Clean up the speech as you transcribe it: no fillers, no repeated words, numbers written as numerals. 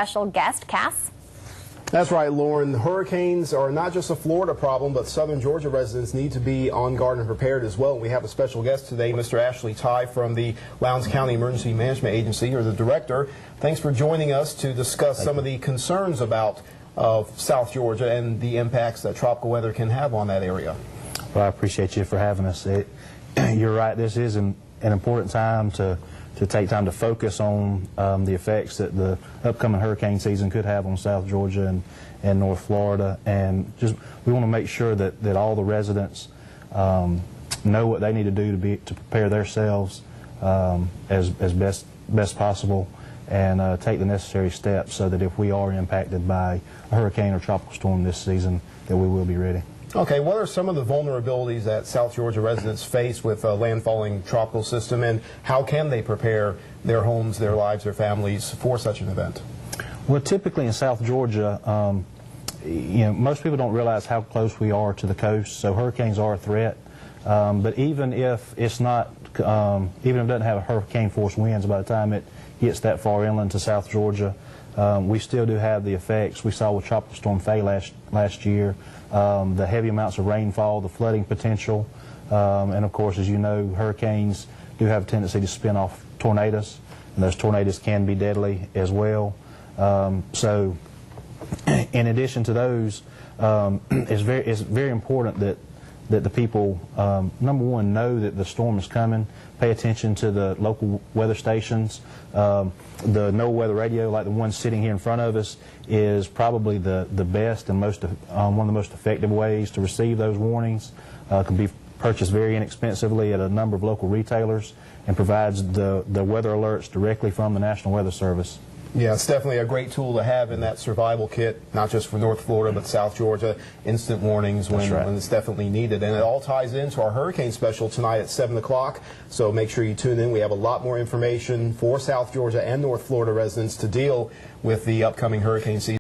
Special guest, Cass. That's right, Lauren. Hurricanes are not just a Florida problem, but southern Georgia residents need to be on guard and prepared as well. We have a special guest today, Mr. Ashley Ty from the Lowndes County Emergency Management Agency, or the director. Thanks for joining us to discuss some of the concerns about South Georgia and the impacts that tropical weather can have on that area. Well, I appreciate you for having us. You're right, this is an important time to take time to focus on the effects that the upcoming hurricane season could have on South Georgia and North Florida. And just we want to make sure that all the residents know what they need to do to prepare themselves as best possible, and take the necessary steps so that if we are impacted by a hurricane or tropical storm this season, that we will be ready. Okay, what are some of the vulnerabilities that South Georgia residents face with a landfalling tropical system, and how can they prepare their homes, their lives, their families for such an event? Well, typically in South Georgia, most people don't realize how close we are to the coast, so hurricanes are a threat. But even if it's not, even if it doesn't have hurricane force winds by the time it gets that far inland to South Georgia, we still do have the effects we saw with Tropical Storm Faye last year, the heavy amounts of rainfall, the flooding potential, and of course, as you know, hurricanes do have a tendency to spin off tornadoes, and those tornadoes can be deadly as well. So in addition to those, it's very important that the people, number one, know that the storm is coming, pay attention to the local weather stations. The no weather radio, like the one sitting here in front of us, is probably the best and one of the most effective ways to receive those warnings. Can be purchased very inexpensively at a number of local retailers and provides the weather alerts directly from the National Weather Service. Yeah, it's definitely a great tool to have in that survival kit, not just for North Florida, but South Georgia. Instant warnings when it's definitely needed. And it all ties into our hurricane special tonight at 7 o'clock. So make sure you tune in. We have a lot more information for South Georgia and North Florida residents to deal with the upcoming hurricane season.